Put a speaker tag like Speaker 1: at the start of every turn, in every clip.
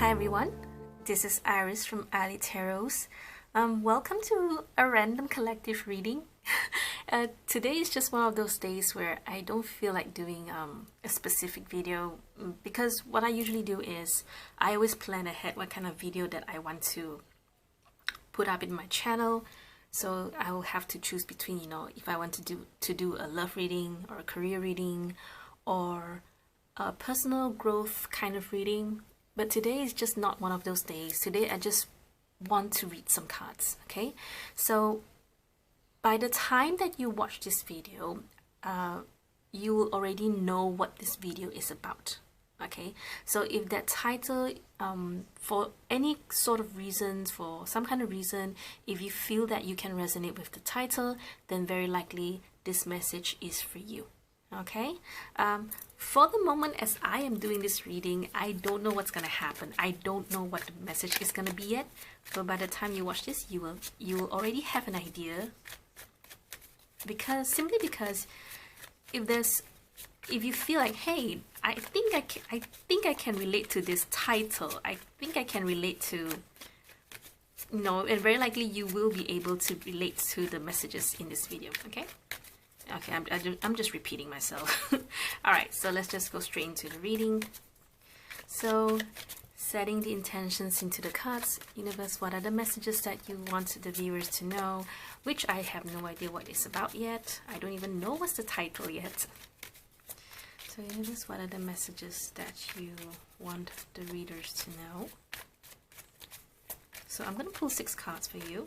Speaker 1: Hi everyone, this is Iris from ilee. Welcome to a random collective reading. Today is just one of those days where I don't feel like doing a specific video because what I usually do is I always plan ahead what kind of video that I want to put up in my channel. So I will have to choose between, if I want to do a love reading or a career reading or a personal growth kind of reading. But today is just not one of those days. Today I just want to read some cards, okay? So by the time that you watch this video, you will already know what this video is about, okay? So if that title, for any sort of reasons, for some kind of reason, if you feel that you can resonate with the title, then very likely this message is for you. Okay, for the moment as I am doing this reading, I don't know what's gonna happen. I don't know what the message is gonna be yet, but by the time you watch this, you will already have an idea. Simply because if you feel like, hey, I think I can relate to this title. I think I can relate to, and very likely you will be able to relate to the messages in this video. Okay. Okay, I'm just repeating myself. All right, so let's just go straight into the reading. So, setting the intentions into the cards. Universe, what are the messages that you want the viewers to know? Which I have no idea what it's about yet. I don't even know what's the title yet. So, universe, what are the messages that you want the readers to know? So, I'm going to pull 6 cards for you.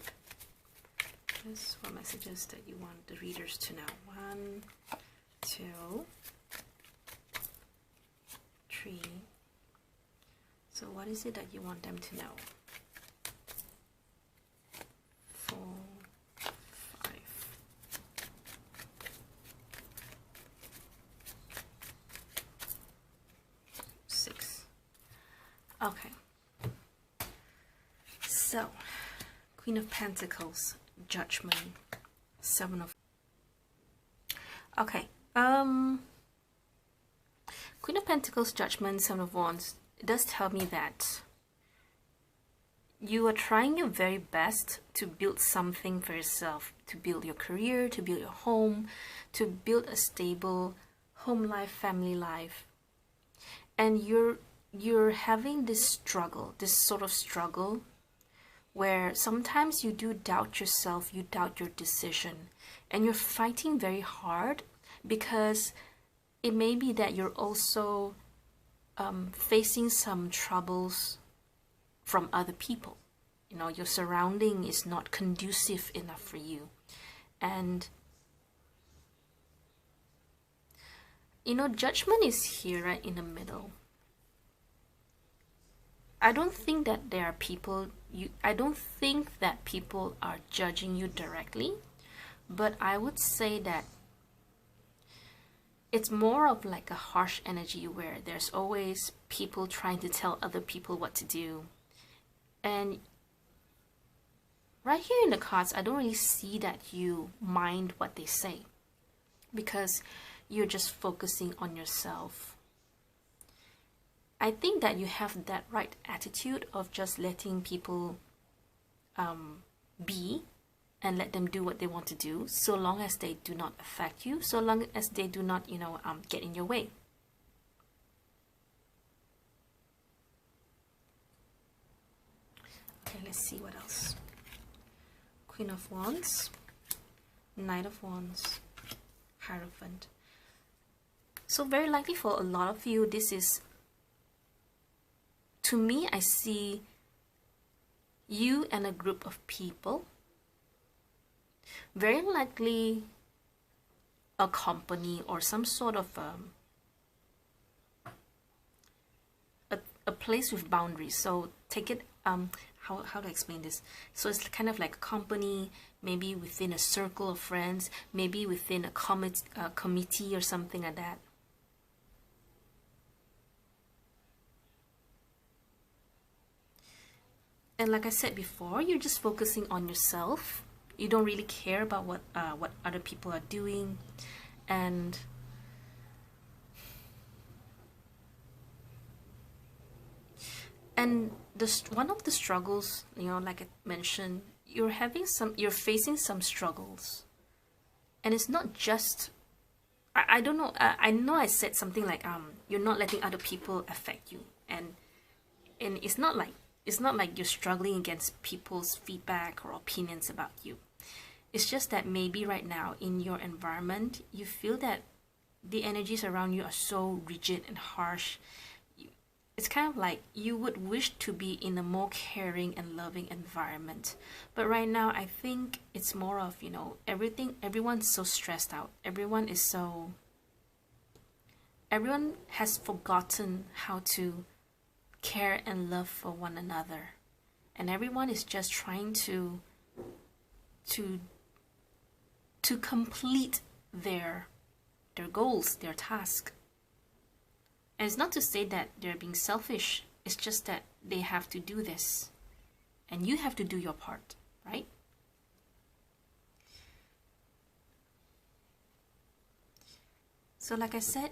Speaker 1: What messages that you want the readers to know? 1, 2, 3. So what is it that you want them to know? 4, 5. 6. Okay. So, Queen of Pentacles. Judgment, 7 of. Okay, Queen of Pentacles, Judgment, 7 of Wands. It does tell me that you are trying your very best to build something for yourself, to build your career, to build your home, to build a stable home life, family life, and you're having this struggle, this sort of struggle, where sometimes you do doubt yourself, you doubt your decision, and you're fighting very hard because it may be that you're also facing some troubles from other people. Your surrounding is not conducive enough for you. And, judgment is here right in the middle. I don't think that there are people, I don't think that people are judging you directly, but I would say that it's more of like a harsh energy where there's always people trying to tell other people what to do. And right here in the cards, I don't really see that you mind what they say because you're just focusing on yourself. I think that you have that right attitude of just letting people be and let them do what they want to do, so long as they do not affect you, so long as they do not, get in your way. Okay, let's see what else. Queen of Wands, Knight of Wands, Hierophant. So very likely for a lot of you, this is, to me, I see you and a group of people, very likely a company or some sort of a place with boundaries. So take it, how to explain this? So it's kind of like a company, maybe within a circle of friends, maybe within a committee or something like that. And like I said before, you're just focusing on yourself. You don't really care about what other people are doing. And And one of the struggles, you know, like I mentioned, you're facing some struggles, and it's not just, I don't know, I know I said something like you're not letting other people affect you, and it's not like you're struggling against people's feedback or opinions about you. It's just that maybe right now in your environment you feel that the energies around you are so rigid and harsh. It's kind of like you would wish to be in a more caring and loving environment, but right now I think it's more of, you know, everyone's so stressed out, everyone has forgotten how to care and love for one another, and everyone is just trying to complete their goals, their task. And it's not to say that they're being selfish, it's just that they have to do this, and you have to do your part, right? So like I said,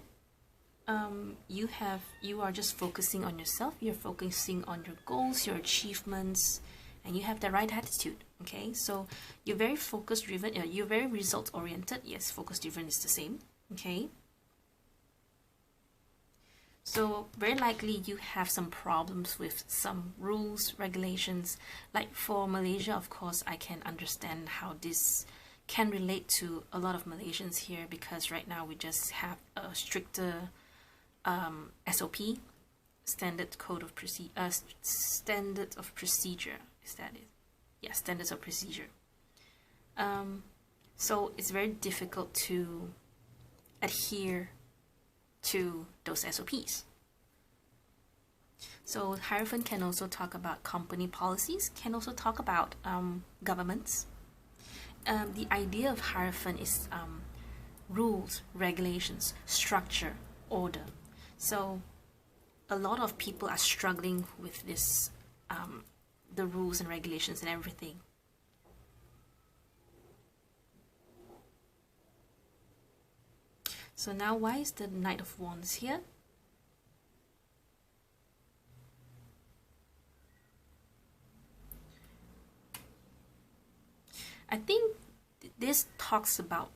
Speaker 1: you are just focusing on yourself, you're focusing on your goals, your achievements, and you have the right attitude. Okay, so you're very focus driven, you're very result oriented. Yes, focus driven is the same. Okay, so very likely you have some problems with some rules, regulations. Like for Malaysia, of course, I can understand how this can relate to a lot of Malaysians here, because right now we just have a stricter SOP, standard code of standard of procedure. Is that it? Yeah, standards of procedure. So it's very difficult to adhere to those SOPs. So Hierophant can also talk about company policies, can also talk about governments. The idea of Hierophant is rules, regulations, structure, order. So a lot of people are struggling with this, the rules and regulations and everything. So now, why is the Knight of Wands here? I think this talks about,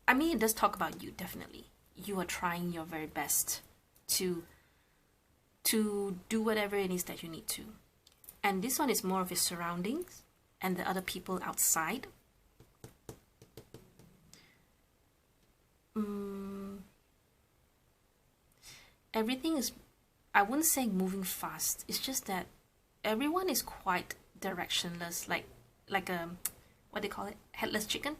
Speaker 1: I mean, it does talk about you, definitely. You are trying your very best to do whatever it is that you need to. And this one is more of your surroundings and the other people outside. Everything is, I wouldn't say moving fast, it's just that everyone is quite directionless, like a, what do they call it, headless chicken.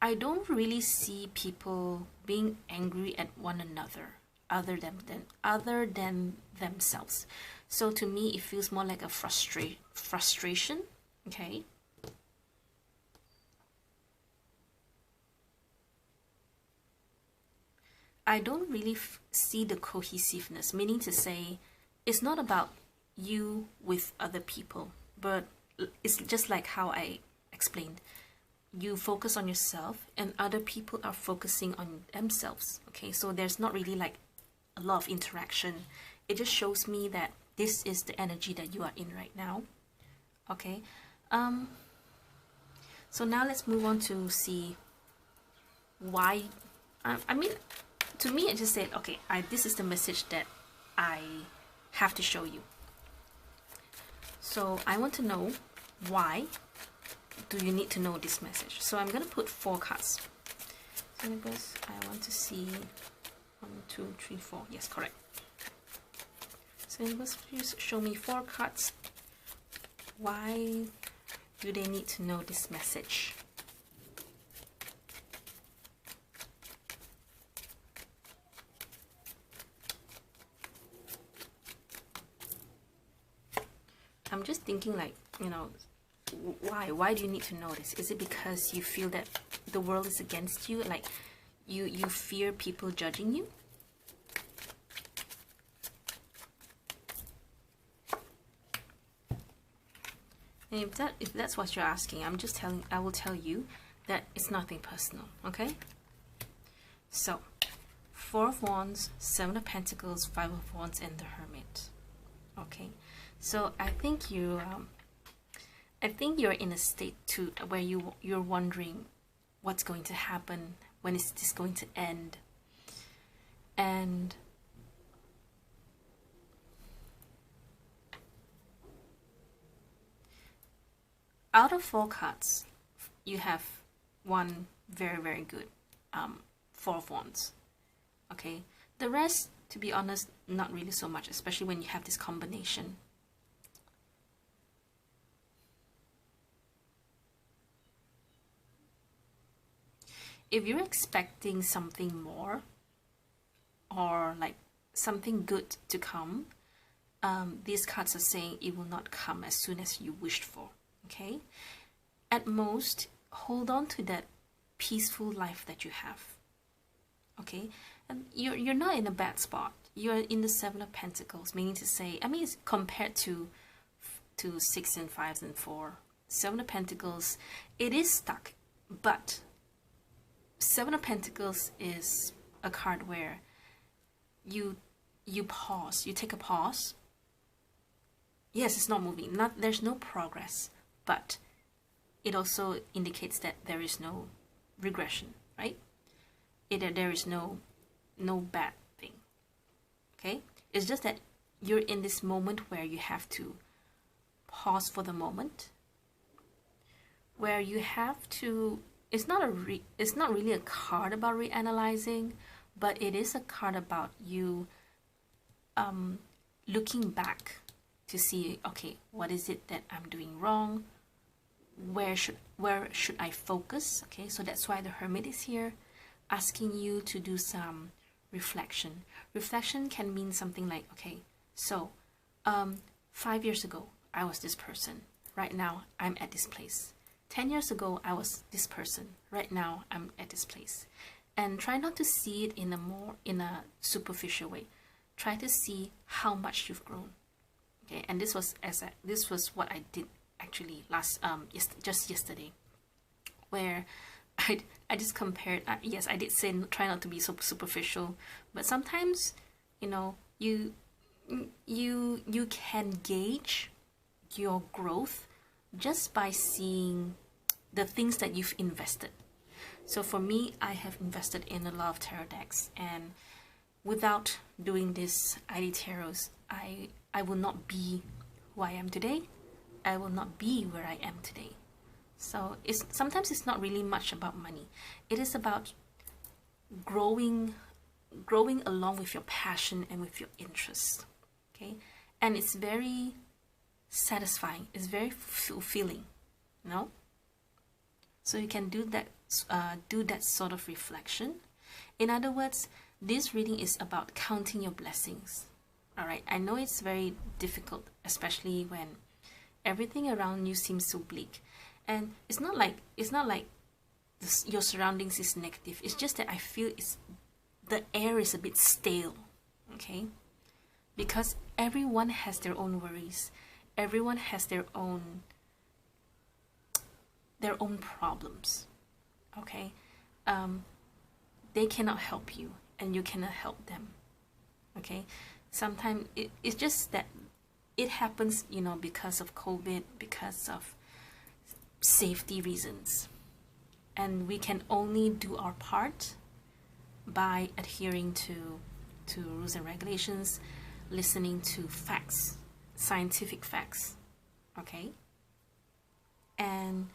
Speaker 1: I don't really see people being angry at one another other than themselves. So to me it feels more like a frustration. Okay, I don't really see the cohesiveness, meaning to say it's not about you with other people, but it's just like how I explained. You focus on yourself and other people are focusing on themselves. Okay, so there's not really like a lot of interaction. It just shows me that this is the energy that you are in right now. Okay, so now let's move on to see why. I mean, to me it just said, okay, this is the message that I have to show you. So I want to know, why do you need to know this message? So I'm gonna put 4 cards. So I want to see 1, 2, 3, 4. Yes, correct. So please show me 4 cards. Why do they need to know this message? I'm just thinking, like, you know, why do you need to know this? Is it because you feel that the world is against you, like you fear people judging you? And if that's what you're asking, I will tell you that it's nothing personal. Okay, so Four of Wands, Seven of Pentacles, Five of Wands, and the Hermit. Okay, so I think you're in a state to where you're wondering what's going to happen, when is this going to end, and out of four cards, you have one very good Four of Wands. Okay, the rest, to be honest, not really so much, especially when you have this combination. If you're expecting something more, or like something good to come, these cards are saying it will not come as soon as you wished for. Okay, at most, hold on to that peaceful life that you have. Okay, and you're not in a bad spot. You're in the Seven of Pentacles, meaning to say, I mean, it's compared to 6 and 5 and 4, Seven of Pentacles, it is stuck. But Seven of Pentacles is a card where you pause, you take a pause. Yes, it's not moving, there's no progress, but it also indicates that there is no regression, right? There is no bad thing. Okay, it's just that you're in this moment where you have to pause for the moment, where you have to, it's not really a card about reanalyzing, but it is a card about you looking back to see, okay, what is it that I'm doing wrong? Where should I focus? Okay, so that's why the Hermit is here, asking you to do some reflection. Reflection can mean something like, okay, so 5 years ago I was this person, right now I'm at this place. 10 years ago I was this person, right now I'm at this place. And try not to see it in a superficial way. Try to see how much you've grown. Okay, and this was what I did actually just yesterday, where I just compared. Yes, I did say try not to be so superficial, but sometimes, you know, you can gauge your growth just by seeing the things that you've invested. So for me, I have invested in a lot of tarot decks, and without doing this ilee tarots, I will not be who I am today. I will not be where I am today. So sometimes it's not really much about money. It is about growing along with your passion and with your interests. Okay, and it's very satisfying. It's very fulfilling, you know. So you can do that sort of reflection. In other words, this reading is about counting your blessings. All right, I know it's very difficult, especially when everything around you seems so bleak. And it's not like your surroundings is negative. It's just that I feel the air is a bit stale, okay? Because everyone has their own worries. Everyone has their own problems, okay? They cannot help you, and you cannot help them, okay? Sometimes it's just that it happens, you know, because of COVID, because of safety reasons, and we can only do our part by adhering to rules and regulations, listening to facts, scientific facts, okay, and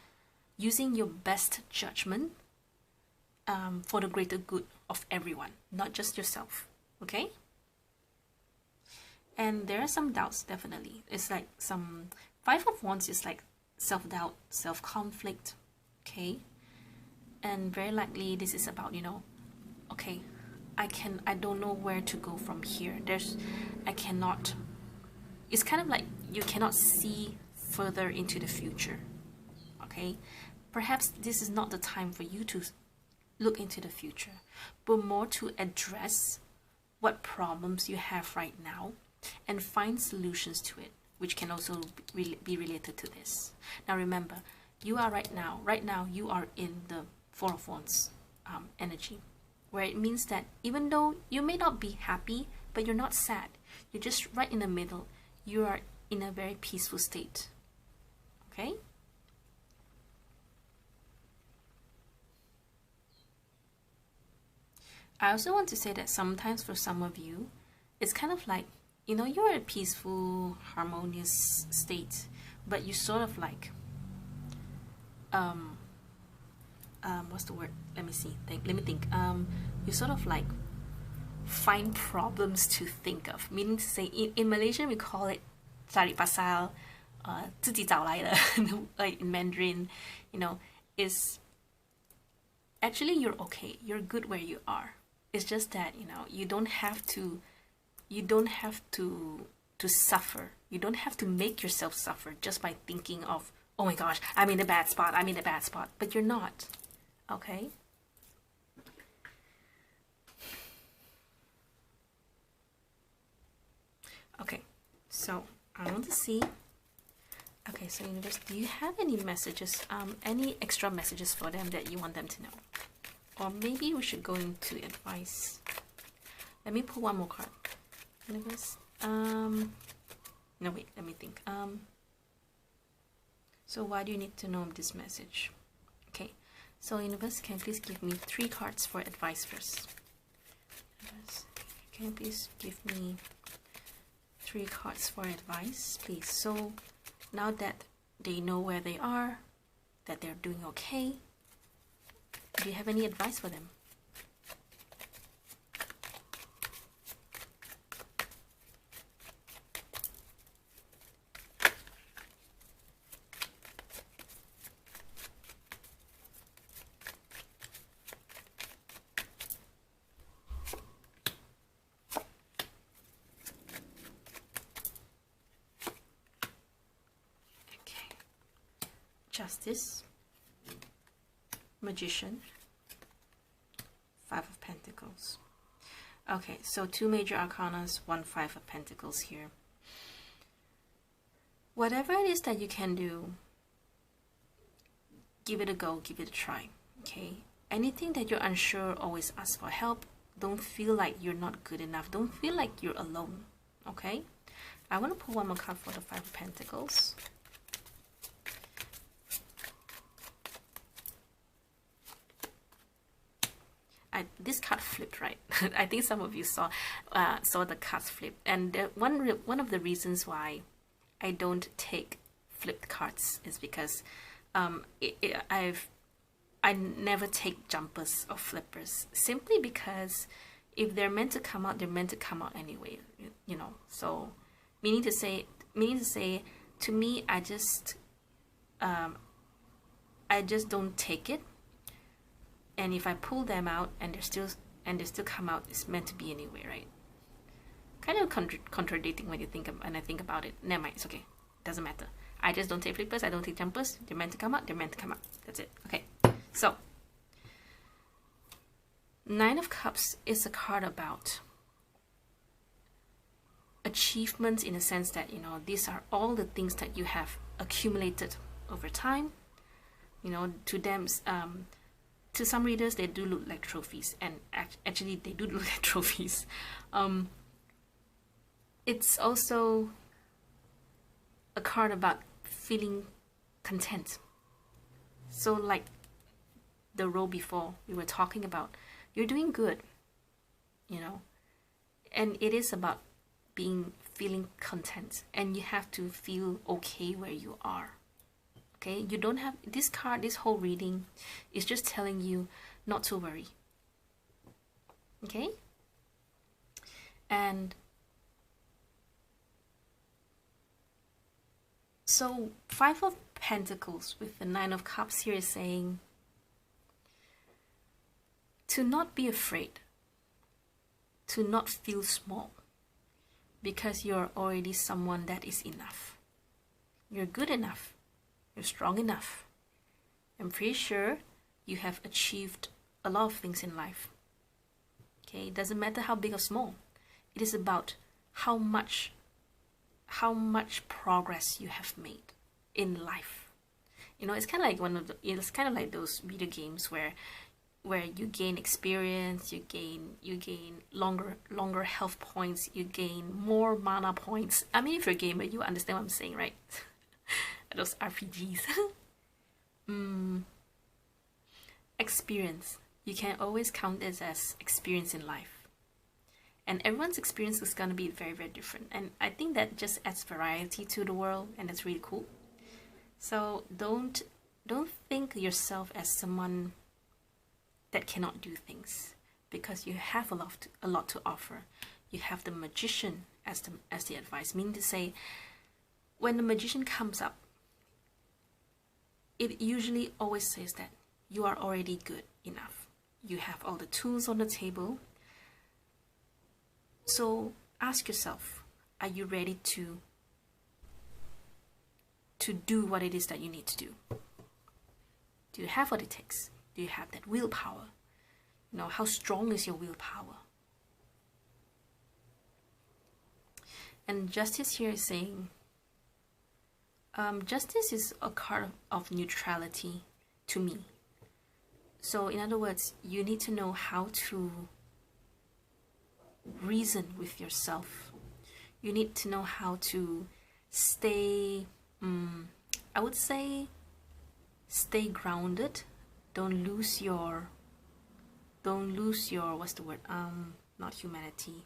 Speaker 1: using your best judgment for the greater good of everyone, not just yourself, okay? And there are some doubts, definitely. It's like some Five of Wands is like self-doubt, self-conflict, okay? And very likely this is about, you know, okay, I don't know where to go from here. It's kind of like you cannot see further into the future, okay? Perhaps this is not the time for you to look into the future, but more to address what problems you have right now and find solutions to it, which can also be related to this. Now remember, you are right now you are in the Four of Wands energy, where it means that even though you may not be happy, but you're not sad. You're just right in the middle. You are in a very peaceful state. Okay? I also want to say that sometimes for some of you, it's kind of like, you know, you're in a peaceful, harmonious state, but you sort of like, what's the word? Let me see. Let me think. You sort of like find problems to think of. Meaning to say, in Malaysian we call it cari pasal, 自己找来的, like in Mandarin, you know, is actually you're okay. You're good where you are. It's just that, you know, you don't have to suffer. You don't have to make yourself suffer just by thinking of, oh my gosh, I'm in a bad spot. I'm in a bad spot. But you're not. Okay? Okay, so I want to see. Okay, so universe, do you have any messages, any extra messages for them that you want them to know? Or maybe we should go into advice. Let me pull one more card. Universe, no wait, let me think. So why do you need to know this message? Okay, so universe, can you please give me 3 cards for advice first? Universe, can you please give me 3 cards for advice, please? So now that they know where they are, that they're doing okay, do you have any advice for them? Justice, Magician, 5 of Pentacles. Okay, so 2 major arcanas, 1 5 of Pentacles here. Whatever it is that you can do, give it a go, give it a try. Okay, anything that you're unsure, always ask for help. Don't feel like you're not good enough. Don't feel like you're alone. Okay, I want to pull one more card for the 5 of Pentacles. This card flipped, right? I think some of you saw the cards flip, and one of the reasons why I don't take flipped cards is because I never take jumpers or flippers, simply because if they're meant to come out, they're meant to come out anyway, you know. So meaning to say, to me, I just don't take it. And if I pull them out and they still come out, it's meant to be anyway, right? Kind of contradicting when I think about it. Never mind, it's okay. Doesn't matter. I just don't take flippers. I don't take jumpers. They're meant to come out. They're meant to come out. That's it. Okay. So 9 of Cups is a card about achievements, in a sense that, you know, these are all the things that you have accumulated over time. You know, to them, to some readers, they do look like trophies, and actually they do look like trophies. It's also a card about feeling content. So like the row before we were talking about, you're doing good, you know, and it is about feeling content, and you have to feel okay where you are. Okay, you don't have this card. This whole reading is just telling you not to worry. Okay, and so 5 of Pentacles with the 9 of Cups here is saying to not be afraid, to not feel small, because you're already someone that is enough. You're good enough. You're strong enough. I'm pretty sure you have achieved a lot of things in life. Okay, it doesn't matter how big or small. It is about how much progress you have made in life. You know, it's kind of like those video games where where you gain experience, you gain longer health points, you gain more mana points. I mean, if you're a gamer, you understand what I'm saying, right? Those RPGs. Experience. You can always count this as experience in life. And everyone's experience is going to be very, very different. And I think that just adds variety to the world, and that's really cool. So don't think yourself as someone that cannot do things, because you have a lot to offer. You have the magician as the advice, meaning to say, when the magician comes up, it usually always says that you are already good enough. You have all the tools on the table. So ask yourself, are you ready to do what it is that you need to do? Do you have what it takes? Do you have that willpower? You know, how strong is your willpower? And justice here is saying, justice is a card of neutrality to me. So in other words, you need to know how to reason with yourself. You need to know how to stay, I would say, stay grounded. Don't lose your, what's the word? Not humanity.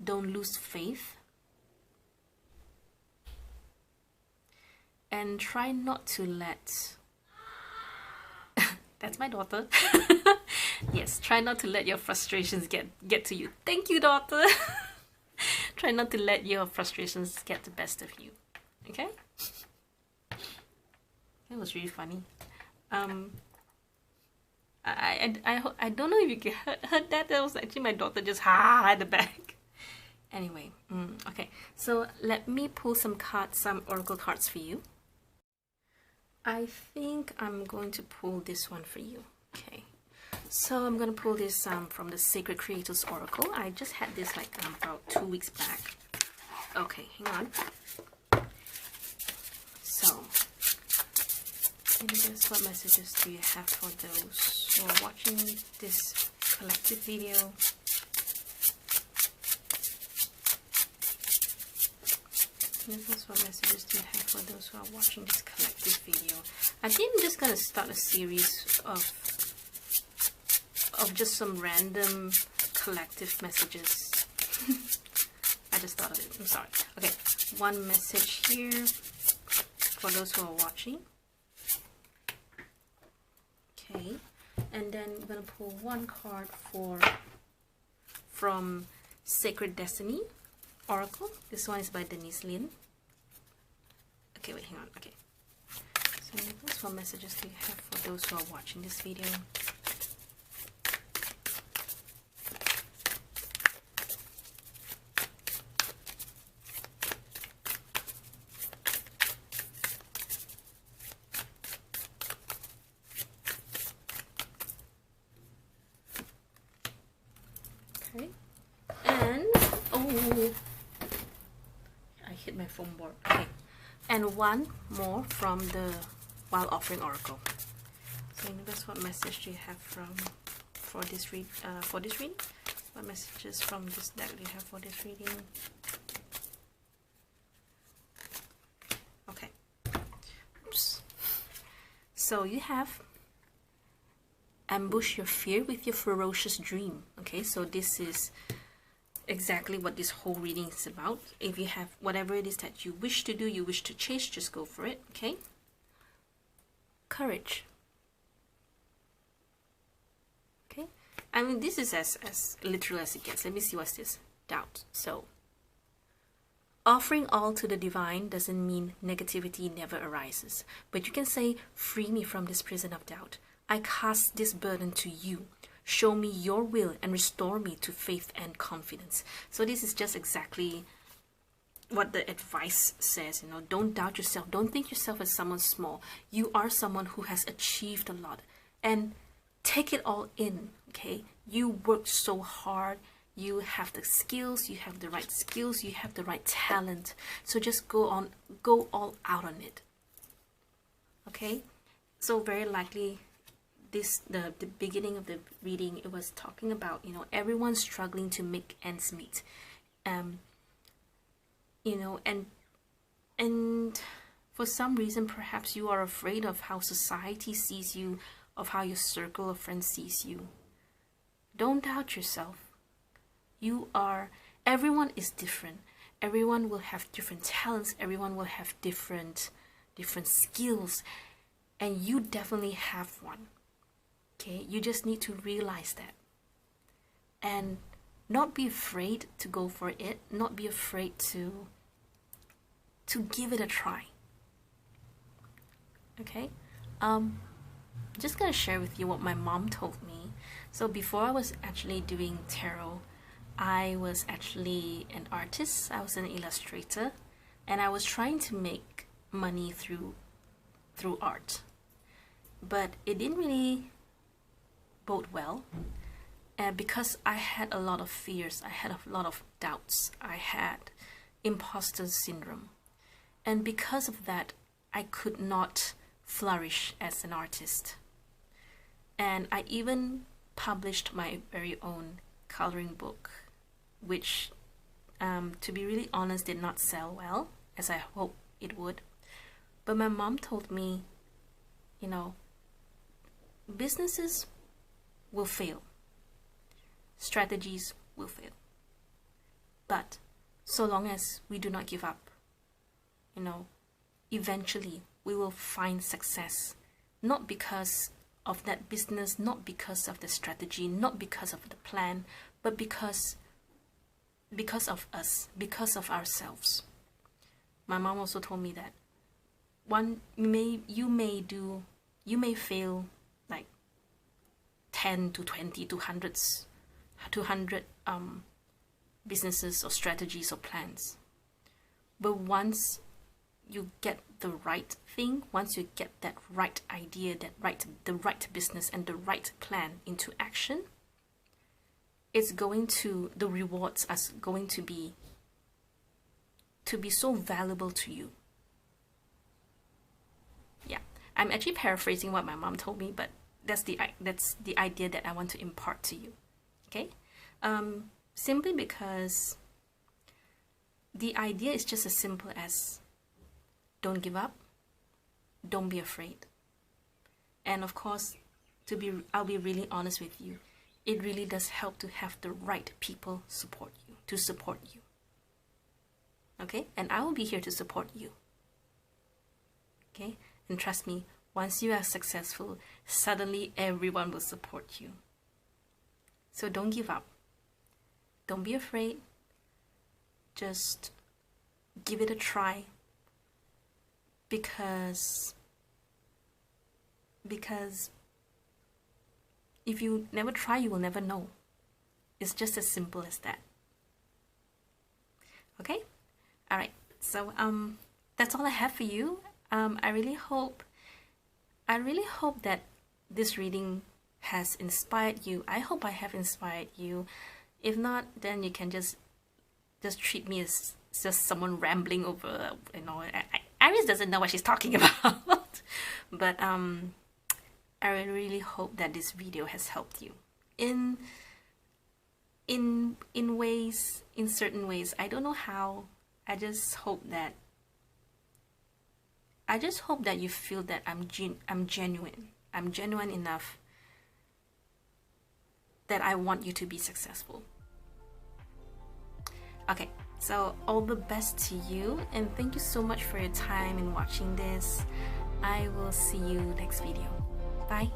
Speaker 1: Don't lose faith. And try not to let, that's my daughter. Yes, try not to let your frustrations get to you. Thank you, daughter. Try not to let your frustrations get the best of you. Okay? That was really funny. I don't know if you heard that. That was actually my daughter just at the back. Anyway, okay. So let me pull some oracle cards for you. I think I'm going to pull this one for you. Okay. So I'm going to pull this from the Sacred Creators Oracle. I just had this like about 2 weeks back. Okay, hang on. So, guess what messages do you have for those who are watching this collective video? What messages do you have for those who are watching this collective video? I think I'm just going to start a series of just some random collective messages. I just thought of it. I'm sorry. Okay, one message here for those who are watching. Okay, and then we're going to pull one card from Sacred Destiny Oracle. This one is by Denise Lin. Okay, wait, hang on. Okay. So those what messages do you have for those who are watching this video? Okay. And oh, I hit my foam board. Okay. And one more from the Wild Offering Oracle. So that's what message do you have for this reading? What messages from this deck do you have for this reading? Okay. Oops. So you have ambush your fear with your ferocious dream. Okay, so this is exactly what this whole reading is about. If you have whatever it is that you wish to do, you wish to chase, just go for it. Okay. Courage. Okay. I mean, this is as literal as it gets. Let me see what's this. Doubt. So offering all to the divine doesn't mean negativity never arises, but you can say, free me from this prison of doubt. I cast this burden to you. Show me your will and restore me to faith and confidence. So this is just exactly what the advice says. You know, don't doubt yourself. Don't think yourself as someone small. You are someone who has achieved a lot. And take it all in, okay? You worked so hard. You have the skills. You have the right skills. You have the right talent. So just go all out on it. Okay? So very likely the beginning of the reading, it was talking about, you know, everyone's struggling to make ends meet. You know, and for some reason, perhaps you are afraid of how society sees you, of how your circle of friends sees you. Don't doubt yourself. Everyone is different. Everyone will have different talents. Everyone will have different skills. And you definitely have one. Okay? You just need to realize that. And not be afraid to go for it. Not be afraid to give it a try. Okay? I'm just gonna share with you what my mom told me. So before I was actually doing tarot, I was actually an artist. I was an illustrator, and I was trying to make money through art. But it didn't really bode well, and because I had a lot of fears, I had a lot of doubts, I had imposter syndrome, and because of that, I could not flourish as an artist. And I even published my very own coloring book, which to be really honest, did not sell well as I hoped it would. But my mom told me, you know, businesses will fail, strategies will fail, but so long as we do not give up, you know, eventually we will find success, not because of that business, not because of the strategy, not because of the plan, but because of us, because of ourselves. My mom also told me that you may fail like 10 to 20 to 100 businesses or strategies or plans, but once you get the right thing, once you get that right idea, the right business and the right plan into action, the rewards are going to be so valuable to you. Yeah, I'm actually paraphrasing what my mom told me, but that's the idea that I want to impart to you. Okay, simply because the idea is just as simple as don't give up, don't be afraid, and of course, I'll be really honest with you, it really does help to have the right people support you. Okay, and I will be here to support you. Okay, and trust me, once you are successful, suddenly everyone will support you. So don't give up. Don't be afraid. Just give it a try. Because if you never try, you will never know. It's just as simple as that. Okay? All right. So that's all I have for you. I really hope that this reading has inspired you. I hope I have inspired you. If not, then you can just treat me as just someone rambling over, you know. Iris doesn't know what she's talking about. But I really hope that this video has helped you in certain ways. I don't know how. I just hope that you feel that I'm genuine. I'm genuine enough that I want you to be successful. Okay, so all the best to you, and thank you so much for your time in watching this. I will see you next video. Bye.